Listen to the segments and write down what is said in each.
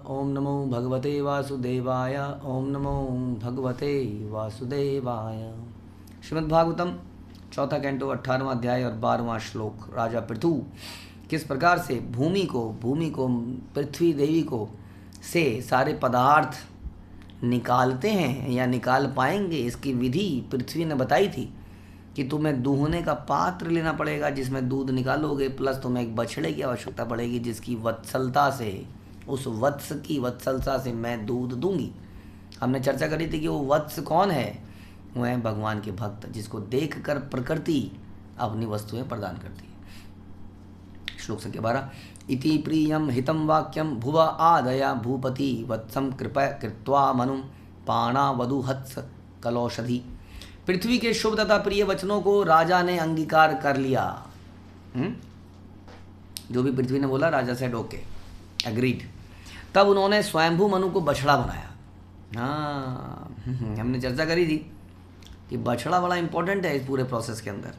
ओम नमो भगवते वासुदेवाय। ओम नमो भगवते वासुदेवाय। श्रीमद्भागवतम चौथा कैंटो 18वां अध्याय और 12वां श्लोक। राजा पृथु किस प्रकार से भूमि को पृथ्वी देवी को से सारे पदार्थ निकालते हैं या निकाल पाएंगे, इसकी विधि पृथ्वी ने बताई थी कि तुम्हें दूहने का पात्र लेना पड़ेगा जिसमें दूध निकालोगे, प्लस तुम्हें एक बछड़े की आवश्यकता पड़ेगी जिसकी वत्सलता से, उस वत्स की वत्सलता से मैं दूध दूंगी। हमने चर्चा करी थी कि वो वत्स कौन है, वो है भगवान के भक्त जिसको देखकर प्रकृति अपनी वस्तुएं प्रदान करती है। श्लोक संख्या 12। इति प्रियम हितम वाक्यम भुवा आदया भूपति वत्सम कृपया कृत्वा मनु पाणा वधुहत्स कलौषधि। पृथ्वी के शुभ तथा प्रिय वचनों को राजा ने अंगीकार कर लिया। जो भी पृथ्वी ने बोला राजा सेड ओके, एग्रीड। तब उन्होंने स्वयंभू मनु को बछड़ा बनाया। हाँ, हमने चर्चा करी थी कि बछड़ा बड़ा इंपॉर्टेंट है इस पूरे प्रोसेस के अंदर,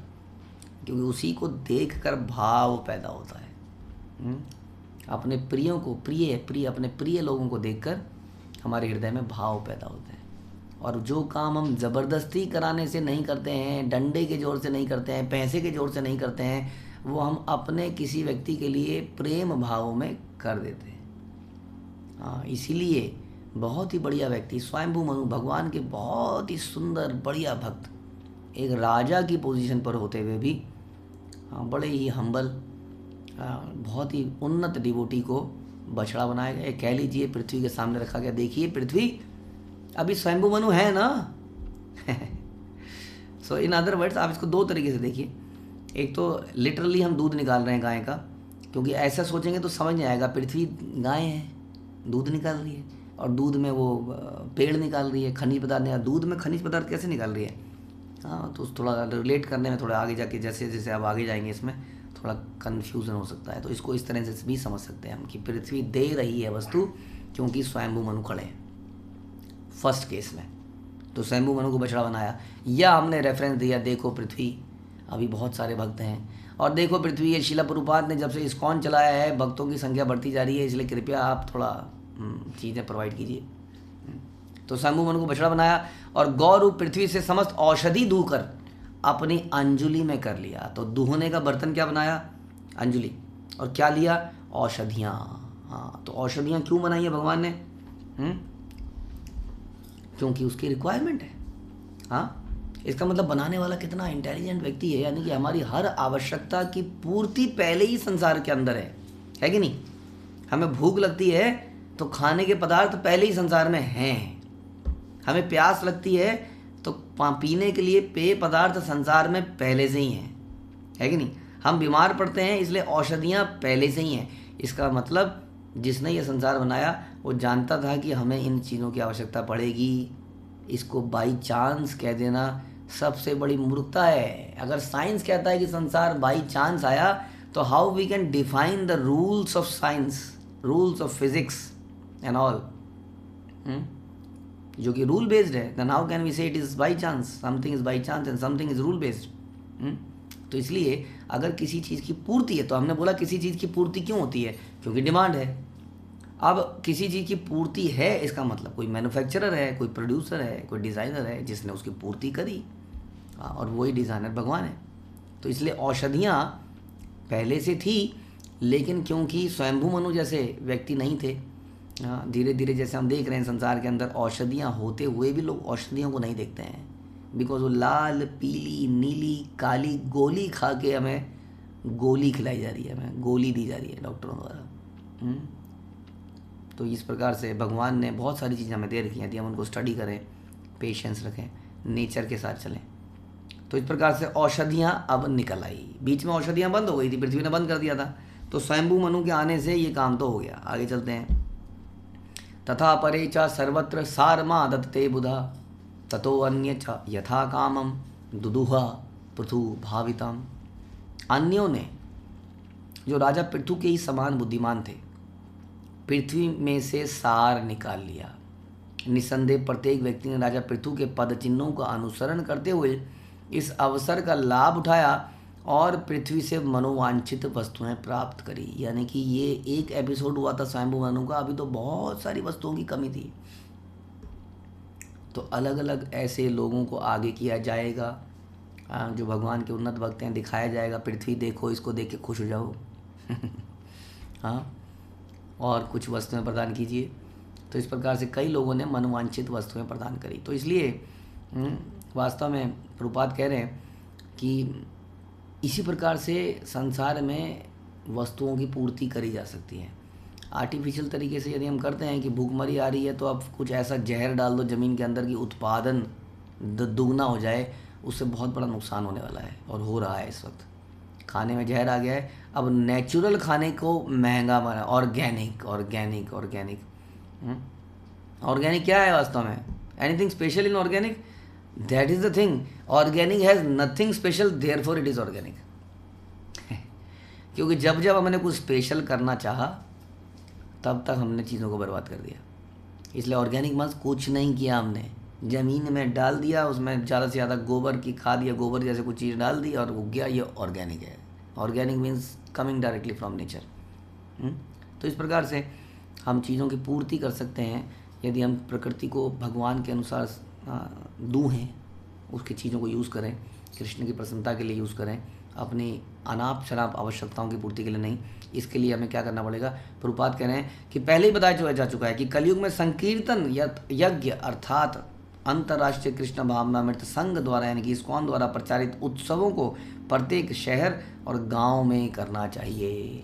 क्योंकि उसी को देखकर भाव पैदा होता है। अपने प्रियों को अपने प्रिय लोगों को देखकर हमारे हृदय में भाव पैदा होते हैं। और जो काम हम ज़बरदस्ती कराने से नहीं करते हैं, डंडे के जोर से नहीं करते हैं, पैसे के जोर से नहीं करते हैं, वो हम अपने किसी व्यक्ति के लिए प्रेम भाव में कर देते हैं। हाँ, इसीलिए बहुत ही बढ़िया व्यक्ति स्वयंभू मनु भगवान के बहुत ही सुंदर बढ़िया भक्त, एक राजा की पोजीशन पर होते हुए भी बड़े ही हम्बल, बहुत ही उन्नत डिवोटी को बछड़ा बनाया गया। कह लीजिए पृथ्वी के सामने रखा गया, देखिए पृथ्वी अभी स्वयंभू मनु है ना। सो इन अदर वर्ड्स आप इसको दो तरीके से देखिए। एक तो लिटरली हम दूध निकाल रहे हैं गाय का, क्योंकि ऐसा सोचेंगे तो समझ नहीं आएगा। पृथ्वी गाय है, दूध निकाल रही है, और दूध में वो पेड़ निकाल रही है, खनिज पदार्थ निकाल। दूध में खनिज पदार्थ कैसे निकाल रही है? हाँ, तो थोड़ा रिलेट करने में थोड़ा आगे जाके, जैसे जैसे आप आगे जाएंगे इसमें थोड़ा कन्फ्यूज़न हो सकता है। तो इसको इस तरह से भी समझ सकते हैं हम कि पृथ्वी दे रही है वस्तु क्योंकि स्वयंभू मनु खड़े हैं फर्स्ट केस में। तो स्वयंभू मनु को बछड़ा बनाया, या हमने रेफरेंस दिया देखो पृथ्वी अभी बहुत सारे भक्त हैं, और देखो पृथ्वी ये शिला प्रभुपाद ने जब से इस्कॉन चलाया है भक्तों की संख्या बढ़ती जा रही है, इसलिए कृपया आप थोड़ा चीज़ें प्रोवाइड कीजिए। तो स्वयंभू मनु को बछड़ा बनाया और गौरूप पृथ्वी से समस्त औषधि दूकर अपनी अंजुलि में कर लिया। तो दूहने का बर्तन क्या बनाया? अंजुलि। और क्या लिया? औषधियाँ। हाँ, तो औषधियाँ क्यों बनाई है भगवान ने? क्योंकि उसकी रिक्वायरमेंट है। हाँ, इसका मतलब बनाने वाला कितना इंटेलिजेंट व्यक्ति है, यानी कि हमारी हर आवश्यकता की पूर्ति पहले ही संसार के अंदर है कि नहीं? हमें भूख लगती है तो खाने के पदार्थ पहले ही संसार में हैं। हमें प्यास लगती है तो पीने के लिए पेय पदार्थ संसार में पहले से ही है कि नहीं? हम बीमार पड़ते हैं इसलिए औषधियाँ पहले से ही हैं। इसका मतलब जिसने ये संसार बनाया वो जानता था कि हमें इन चीज़ों की आवश्यकता पड़ेगी। इसको बाई चांस कह देना सबसे बड़ी मूर्खता है। अगर साइंस कहता है कि संसार बाई चांस आया, तो how we can define the rules of science, rules of physics and all, जो कि रूल बेस्ड है। Then how can we say it is by chance? Something is by chance and something is rule based. तो इसलिए अगर किसी चीज़ की पूर्ति है, तो हमने बोला किसी चीज़ की पूर्ति क्यों होती है? क्योंकि डिमांड है। अब किसी चीज़ की पूर्ति है, इसका मतलब कोई मैन्युफैक्चरर है, कोई प्रोड्यूसर है, कोई डिज़ाइनर है जिसने उसकी पूर्ति करी, और वही डिज़ाइनर भगवान है। तो इसलिए औषधियाँ पहले से थी, लेकिन क्योंकि स्वयंभू मनु जैसे व्यक्ति नहीं थे, धीरे धीरे जैसे हम देख रहे हैं संसार के अंदर औषधियाँ होते हुए भी लोग औषधियों को नहीं देखते हैं, बिकॉज वो लाल पीली नीली काली गोली खा के हमें गोली खिलाई जा रही है, हमें गोली दी जा रही है डॉक्टरों द्वारा। तो इस प्रकार से भगवान ने बहुत सारी चीज़ें हमें दे रखी हैं, हम उनको स्टडी करें, पेशेंस रखें, नेचर के साथ चलें। तो इस प्रकार से औषधियाँ अब निकल आई। बीच में औषधियाँ बंद हो गई थी, पृथ्वी ने बंद कर दिया था, तो स्वयंभू मनु के आने से ये काम तो हो गया। आगे चलते हैं। तथा परे च सर्वत्र सारमा दत्ते बुधा ततो अन्य च यथा कामम दुदुहा पृथु भावितम। अन्यों ने, जो राजा पृथु के ही समान बुद्धिमान थे, पृथ्वी में से सार निकाल लिया। निसंदेह प्रत्येक व्यक्ति ने राजा पृथु के पद चिन्हों का अनुसरण करते हुए इस अवसर का लाभ उठाया और पृथ्वी से मनोवांछित वस्तुएं प्राप्त करी। यानी कि ये एक एपिसोड हुआ था स्वयंभू मनु का, अभी तो बहुत सारी वस्तुओं की कमी थी। तो अलग अलग ऐसे लोगों को आगे किया जाएगा, जो भगवान के उन्नत भक्त हैं, दिखाया जाएगा पृथ्वी देखो, इसको देख के खुश हो जाओ। हाँ, और कुछ वस्तुएं प्रदान कीजिए। तो इस प्रकार से कई लोगों ने मनोवांछित वस्तुएं प्रदान करी। तो इसलिए वास्तव में प्रभुपाद कह रहे हैं कि इसी प्रकार से संसार में वस्तुओं की पूर्ति करी जा सकती है। आर्टिफिशियल तरीके से यदि हम करते हैं कि भूखमरी आ रही है तो अब कुछ ऐसा जहर डाल दो ज़मीन के अंदर कि उत्पादन दुगना हो जाए, उससे बहुत बड़ा नुकसान होने वाला है और हो रहा है इस वक्त। खाने में जहर आ गया है। अब नेचुरल खाने को महंगा बना, ऑर्गेनिक ऑर्गेनिक ऑर्गेनिक ऑर्गेनिक क्या है वास्तव में? Anything special in organic? That is the thing, organic has nothing special, therefore it is organic. क्योंकि जब जब हमने कुछ स्पेशल करना चाहा तब तक हमने चीज़ों को बर्बाद कर दिया। इसलिए ऑर्गेनिक मस्त कुछ नहीं किया हमने, ज़मीन में डाल दिया, उसमें ज़्यादा से ज़्यादा गोबर की खाद या गोबर जैसे कुछ चीज़ डाल दी और उग गया, ये ऑर्गेनिक है। Organic means coming directly from nature. तो इस प्रकार से हम चीज़ों की पूर्ति कर सकते हैं यदि हम प्रकृति को भगवान के अनुसार दूहें, उसकी चीज़ों को यूज़ करें, कृष्ण की प्रसन्नता के लिए यूज़ करें, अपनी अनाप शनाप आवश्यकताओं की पूर्ति के लिए नहीं। इसके लिए हमें क्या करना पड़ेगा? प्रभुपाद कह रहे हैं कि पहले ही बताया जा चुका है कि कलयुग में संकीर्तन यज्ञ अर्थात अंतर्राष्ट्रीय कृष्ण भावनामृत संघ द्वारा यानी कि इस्कॉन द्वारा प्रचारित उत्सवों को प्रत्येक शहर और गांव में करना चाहिए।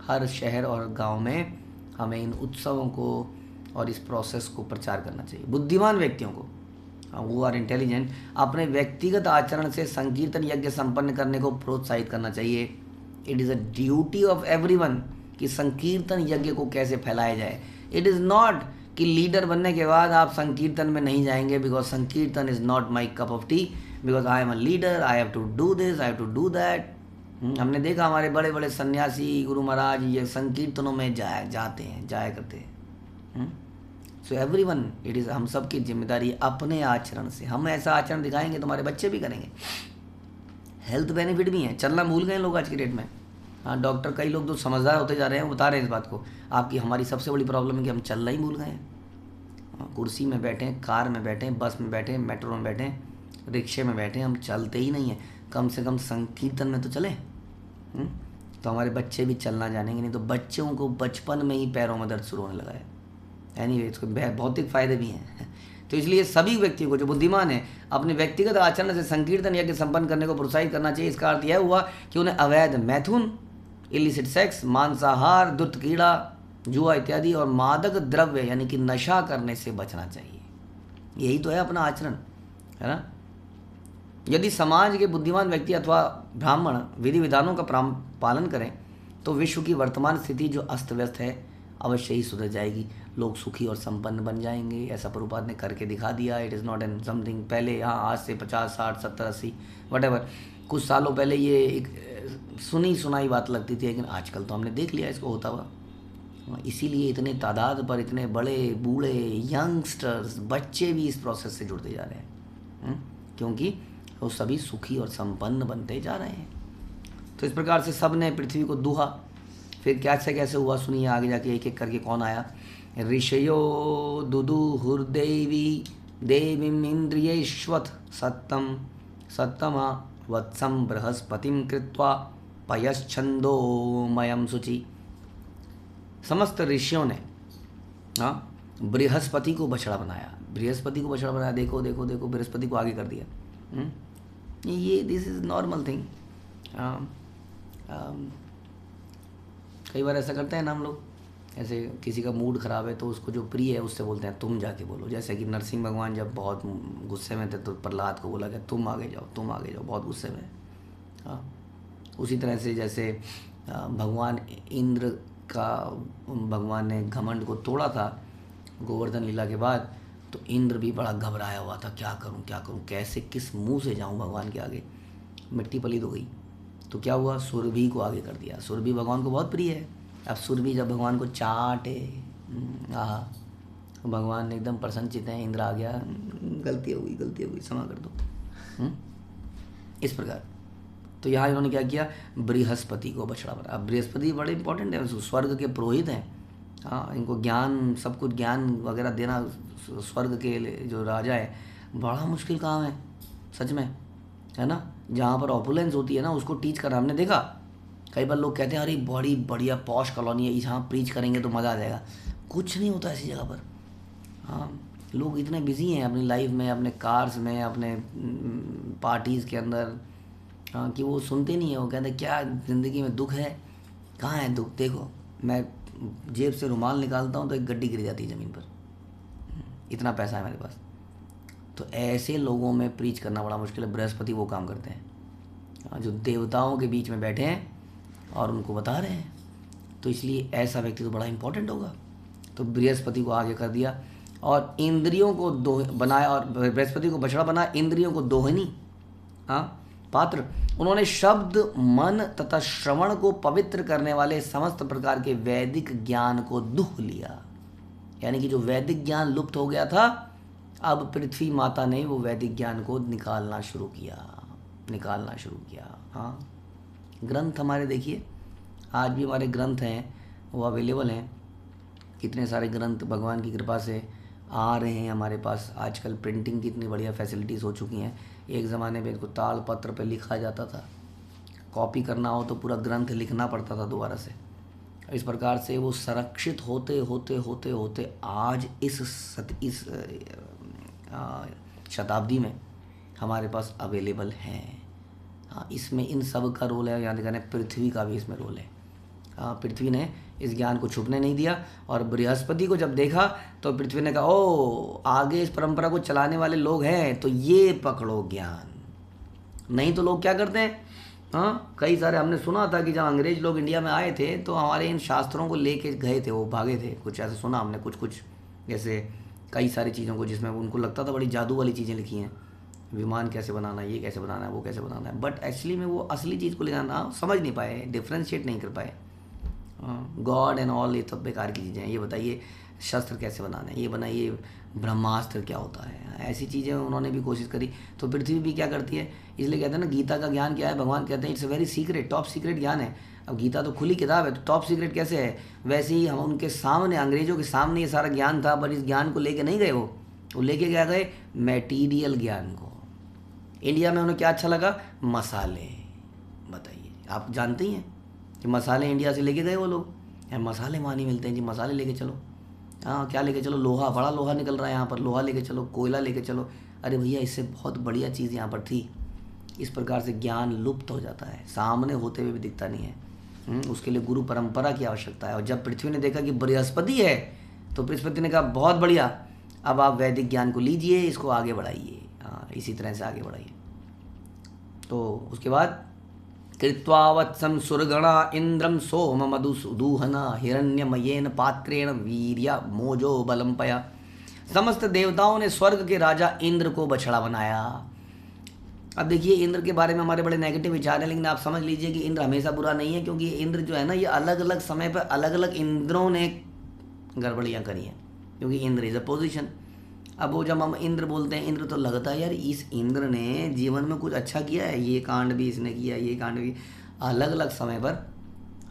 हर शहर और गांव में हमें इन उत्सवों को और इस प्रोसेस को प्रचार करना चाहिए। बुद्धिमान व्यक्तियों को, वो आर इंटेलिजेंट, अपने व्यक्तिगत आचरण से संकीर्तन यज्ञ संपन्न करने को प्रोत्साहित करना चाहिए। It is a duty of everyone कि संकीर्तन यज्ञ को कैसे फैलाया जाए। इट इज़ नॉट कि लीडर बनने के बाद आप संकीर्तन में नहीं जाएंगे, because sankirtan is not my cup of tea, because I am a leader, I have to do this, I have to do that. हमने देखा हमारे बड़े बड़े सन्यासी गुरु महाराज ये संकीर्तनों में जाया करते हैं। सो एवरीवन, इट इज़ हम सब की जिम्मेदारी अपने आचरण से। हम ऐसा आचरण दिखाएंगे तो हमारे बच्चे भी करेंगे। हेल्थ बेनिफिट भी हैं, चलना भूल गए लोग आज की डेट में। हाँ, डॉक्टर कई लोग जो समझदार होते जा रहे हैं बता रहे हैं इस बात को, आपकी हमारी सबसे बड़ी प्रॉब्लम है कि हम चलना ही भूल गए हैं। कुर्सी में बैठे, कार में बैठे, बस में बैठे, मेट्रो में बैठे, रिक्शे में बैठे, हम चलते ही नहीं हैं। कम से कम संकीर्तन में तो चलें। तो हमारे बच्चे भी चलना जानेंगे। नहीं तो बच्चों को बचपन में ही पैरों में दर्द शुरू होने लगा है। एनीवे, इसको भौतिक फायदे भी हैं। तो इसलिए सभी व्यक्तियों को जो बुद्धिमान है अपने व्यक्तिगत आचरण से संकीर्तन यज्ञ संपन्न करने को प्रोत्साहित करना चाहिए। इसका अर्थ यह हुआ कि उन्हें अवैध मैथुन, इलिसिट सेक्स, मांसाहार, दुष्ट कीड़ा, जुआ इत्यादि और मादक द्रव्य यानी कि नशा करने से बचना चाहिए। यही तो है अपना आचरण, है ना। यदि समाज के बुद्धिमान व्यक्ति अथवा ब्राह्मण विधि विधानों का पालन करें तो विश्व की वर्तमान स्थिति जो अस्त व्यस्त है अवश्य ही सुधर जाएगी। लोग सुखी और संपन्न बन जाएंगे। ऐसा प्रभुपाद ने करके दिखा दिया। It is not an something पहले, हाँ, आज से 50, 60, 70, 80 वटेवर कुछ सालों पहले ये एक सुनी सुनाई बात लगती थी, लेकिन आजकल तो हमने देख लिया इसको होता हुआ। इसीलिए इतने तादाद पर इतने बड़े बूढ़े यंगस्टर्स बच्चे भी इस प्रोसेस से जुड़ते जा रहे हैं, क्योंकि वो सभी सुखी और संपन्न बनते जा रहे हैं। तो इस प्रकार से सब ने पृथ्वी को दुहा। फिर क्या से कैसे हुआ सुनिए आगे जाके, एक एक करके कौन आया। ऋषयो दुदुहुर्देवी देवीम इंद्रियेश्वत सत्तम सत्तमा वत्सम बृहस्पतिम कृत्वा पयश्छंदोमयम शुचि। समस्त ऋषियों ने बृहस्पति को बछड़ा बनाया। बृहस्पति को बछड़ा बनाया, देखो देखो देखो, बृहस्पति को आगे कर दिया। ये दिस इज़ नॉर्मल थिंग। कई बार ऐसा करते हैं ना हम लोग, ऐसे किसी का मूड ख़राब है तो उसको जो प्रिय है उससे बोलते हैं तुम जाके बोलो। जैसे कि नरसिंह भगवान जब बहुत गुस्से में थे तो प्रहलाद को बोला कि तुम आगे जाओ, तुम आगे जाओ, बहुत गुस्से में। हाँ, उसी तरह से जैसे भगवान इंद्र का भगवान ने घमंड को तोड़ा था गोवर्धन लीला के बाद, तो इंद्र भी बड़ा घबराया हुआ था, क्या करूं क्या करूं, कैसे किस मुंह से जाऊं भगवान के आगे। मिट्टी पलीद हो गई। तो क्या हुआ, सुरभि को आगे कर दिया। सुरभि भगवान को बहुत प्रिय है। अब सुरभि जब भगवान को चाटे, भगवान ने एकदम प्रसन्नचित हैं, इंद्र आ गया, गलती हो गई, क्षमा कर दो। इस प्रकार तो यहाँ इन्होंने क्या किया, बृहस्पति को बछड़ा बनाया। अब बृहस्पति बड़े इंपॉर्टेंट है, स्वर्ग के पुरोहित हैं। हाँ, इनको ज्ञान, सब कुछ ज्ञान वगैरह देना स्वर्ग के जो राजा है, बड़ा मुश्किल काम है सच में, है ना। जहाँ पर ऑपुलेंस होती है ना, उसको टीच कर, हमने देखा कई बार लोग कहते हैं अरे बड़ी बढ़िया पॉश कॉलोनी है, यहाँ प्रीच करेंगे तो मज़ा आ जाएगा। कुछ नहीं होता ऐसी जगह पर। हाँ, लोग इतने बिजी हैं अपनी लाइफ में, अपने कार्स में, अपने पार्टीज़ के अंदर, हाँ, कि वो सुनते नहीं है। वो कहते हैं क्या ज़िंदगी में दुख है, कहाँ है दुख, देखो मैं जेब से रुमाल निकालता हूँ तो एक गड्डी गिर जाती है ज़मीन पर, इतना पैसा है मेरे पास। तो ऐसे लोगों में प्रीच करना बड़ा मुश्किल है। बृहस्पति वो काम करते हैं जो देवताओं के बीच में बैठे हैं और उनको बता रहे हैं, तो इसलिए ऐसा व्यक्ति तो बड़ा इंपॉर्टेंट होगा। तो बृहस्पति को आगे कर दिया और इंद्रियों को बनाया, और बृहस्पति को बछड़ा बनाया, इंद्रियों को दोहनी, हाँ, पात्र। उन्होंने शब्द, मन तथा श्रवण को पवित्र करने वाले समस्त प्रकार के वैदिक ज्ञान को दुह लिया। यानी कि जो वैदिक ज्ञान लुप्त हो गया था, अब पृथ्वी माता ने वो वैदिक ज्ञान को निकालना शुरू किया। हाँ, ग्रंथ हमारे देखिए, आज भी हमारे ग्रंथ हैं वो अवेलेबल हैं। कितने सारे ग्रंथ भगवान की कृपा से आ रहे हैं हमारे पास। आजकल प्रिंटिंग की इतनी बढ़िया फैसिलिटीज़ हो चुकी हैं। एक ज़माने में इनको ताल पत्र पे लिखा जाता था, कॉपी करना हो तो पूरा ग्रंथ लिखना पड़ता था दोबारा से। इस प्रकार से वो संरक्षित होते होते आज इस शताब्दी में हमारे पास अवेलेबल हैं। हाँ, इसमें इन सब का रोल है, यानी कहने पृथ्वी का भी इसमें रोल है। हाँ, पृथ्वी ने इस ज्ञान को छुपने नहीं दिया। और बृहस्पति को जब देखा तो पृथ्वी ने कहा, ओ आगे इस परंपरा को चलाने वाले लोग हैं तो ये पकड़ो ज्ञान। नहीं तो लोग क्या करते हैं, हाँ, कई सारे हमने सुना था कि जब अंग्रेज लोग इंडिया में आए थे तो हमारे इन शास्त्रों को लेके गए थे, वो भागे थे, कुछ ऐसा सुना हमने, कुछ जैसे कई सारी चीज़ों को जिसमें उनको लगता था बड़ी जादू वाली चीज़ें लिखी हैं, विमान कैसे बनाना है, ये कैसे बनाना है, वो कैसे बनाना है, बट एक्चुअली में वो असली चीज़ को ले जाना समझ नहीं पाए, डिफ्रेंशिएट नहीं कर पाए। गॉड एंड ऑल ये सब बेकार की चीज़ें हैं। ये बताइए शस्त्र कैसे बनाना है, ये बनाइए ब्रह्मास्त्र क्या होता है, ऐसी चीज़ें उन्होंने भी कोशिश करी। तो पृथ्वी भी क्या करती है, इसलिए कहते हैं ना गीता का ज्ञान क्या है, भगवान कहते हैं it's a very secret, top secret ज्ञान है। अब गीता तो खुली किताब है, तो टॉप सीक्रेट कैसे है। वैसे ही हम उनके सामने, अंग्रेजों के सामने ये सारा ज्ञान था, पर इस ज्ञान को लेके नहीं गए, वो लेके क्या गए, मटेरियल ज्ञान को। इंडिया में उन्हें क्या अच्छा लगा, मसाले। बताइए, आप जानते ही हैं कि मसाले इंडिया से लेके गए वो लोग, मसाले वहाँ नहीं मिलते हैं जी, मसाले लेके चलो। हाँ, क्या लेके चलो, लोहा, बड़ा लोहा निकल रहा है यहाँ पर, लोहा लेके चलो, कोयला लेके चलो। अरे भैया, इससे बहुत बढ़िया चीज़ यहाँ पर थी। इस प्रकार से ज्ञान लुप्त हो जाता है, सामने होते हुए भी दिखता नहीं है। उसके लिए गुरु परंपरा की आवश्यकता है। और जब पृथ्वी ने देखा कि बृहस्पति है तो बृहस्पति ने कहा बहुत बढ़िया, अब आप वैदिक ज्ञान को लीजिए, इसको आगे बढ़ाइए। हाँ, इसी तरह से आगे बढ़ाइए। तो उसके बाद कृत्वा वत्सं सुरगणा इंद्रम सोम मधुसूदूहना हिरण्यमयेन पात्रेण वीर्य मोजो बलम पया। समस्त देवताओं ने स्वर्ग के राजा इंद्र को बछड़ा बनाया। अब देखिए, इंद्र के बारे में हमारे बड़े नेगेटिव विचार हैं, लेकिन आप समझ लीजिए कि इंद्र हमेशा बुरा नहीं है, क्योंकि इंद्र जो है ना, ये अलग अलग समय पर अलग अलग इंद्रों ने गड़बड़ियाँ करी हैं, क्योंकि इंद्र इज अ पोजिशन। अब वो जब हम इंद्र बोलते हैं, इंद्र तो लगता है यार इस इंद्र ने जीवन में कुछ अच्छा किया है, ये कांड भी इसने किया, ये कांड भी, अलग अलग समय पर।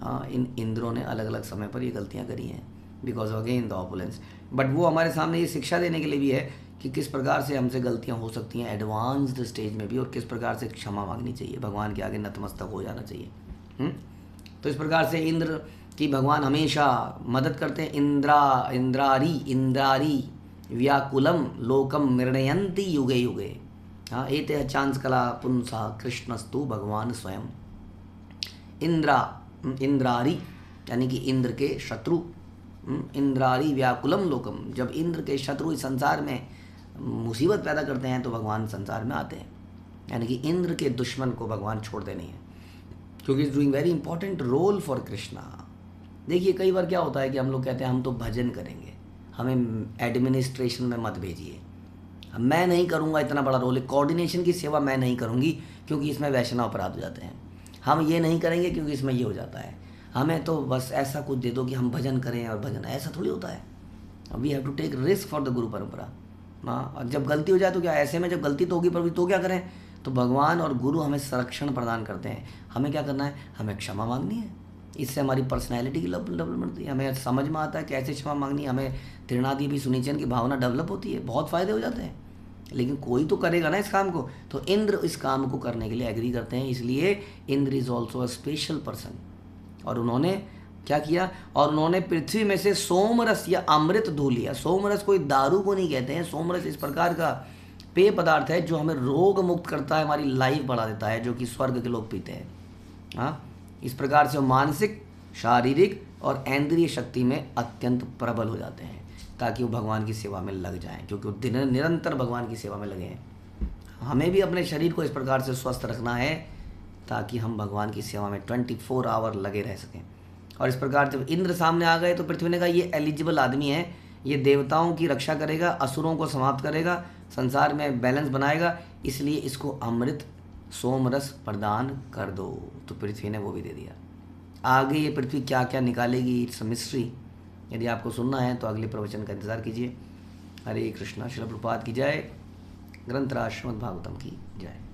हाँ, इन इंद्रों ने अलग अलग समय पर ये गलतियाँ करी हैं, because again the opulence. But वो हमारे सामने ये शिक्षा देने के लिए भी है कि किस प्रकार से हमसे गलतियाँ हो सकती हैं एडवांस्ड स्टेज में भी, और किस प्रकार से क्षमा मांगनी चाहिए, भगवान के आगे नतमस्तक हो जाना चाहिए। तो इस प्रकार से इंद्र की भगवान हमेशा मदद करते हैं। इंद्रारी व्याकुलम लोकम निर्णयंती युगे युगे। हाँ, एते चांस कला पुंसा कृष्णस्तु भगवान स्वयं। इंद्रारी यानी कि इंद्र के शत्रु, इंद्रारी व्याकुलम लोकम। जब इंद्र के शत्रु इस संसार में मुसीबत पैदा करते हैं तो भगवान संसार में आते हैं, यानी कि इंद्र के दुश्मन को भगवान छोड़ते नहीं हैं, क्योंकि is doing very important role for Krishna. देखिए, कई बार क्या होता है कि हम लोग कहते हैं हम तो भजन करेंगे, हमें एडमिनिस्ट्रेशन में मत भेजिए, मैं नहीं करूँगा, इतना बड़ा रोल है, कोऑर्डिनेशन की सेवा मैं नहीं करूँगी क्योंकि इसमें वैष्णव अपराध हो जाते हैं, हम ये नहीं करेंगे क्योंकि इसमें ये हो जाता है, हमें तो बस ऐसा कुछ दे दो कि हम भजन करें। और भजन ऐसा थोड़ी होता है, we have to take risk for the guru parampara. हाँ, और जब गलती हो जाए तो क्या, ऐसे में जब गलती तो होगी पर तो क्या करें, तो भगवान और गुरु हमें संरक्षण प्रदान करते हैं। हमें क्या करना है, हमें क्षमा मांगनी है। इससे हमारी पर्सनैलिटी की डेवलपमेंट होती है, हमें समझ में आता है कैसे क्षमा मांगनी है, हमें त्रिनादि भी सुनिचन की भावना डेवलप होती है, बहुत फ़ायदे हो जाते हैं। लेकिन कोई तो करेगा ना इस काम को, तो इंद्र इस काम को करने के लिए एग्री करते हैं। इसलिए Indra is also a special person. और उन्होंने क्या किया, और उन्होंने पृथ्वी में से सोमरस या अमृत धो लिया। सोमरस कोई दारू को नहीं कहते हैं, सोमरस इस प्रकार का पेय पदार्थ है जो हमें रोग मुक्त करता है, हमारी लाइफ बढ़ा देता है, जो कि स्वर्ग के लोग पीते हैं। हाँ, इस प्रकार से वो मानसिक, शारीरिक और इंद्रिय शक्ति में अत्यंत प्रबल हो जाते हैं, ताकि वो भगवान की सेवा में लग जाएं, क्योंकि वो निरंतर भगवान की सेवा में लगे हैं। हमें भी अपने शरीर को इस प्रकार से स्वस्थ रखना है ताकि हम भगवान की सेवा में 24 आवर लगे रह सकें। और इस प्रकार जब इंद्र सामने आ गए तो पृथ्वी ने कहा ये एलिजिबल आदमी है, ये देवताओं की रक्षा करेगा, असुरों को समाप्त करेगा, संसार में बैलेंस बनाएगा, इसलिए इसको अमृत सोमरस प्रदान कर दो। तो पृथ्वी ने वो भी दे दिया। आगे ये पृथ्वी क्या क्या निकालेगी, इट्स मिस्ट्री। यदि आपको सुनना है तो अगले प्रवचन का इंतजार कीजिए। हरे कृष्णा। श्रील प्रभुपाद की जय। ग्रंथराज श्रीमद् भागवतम की जय।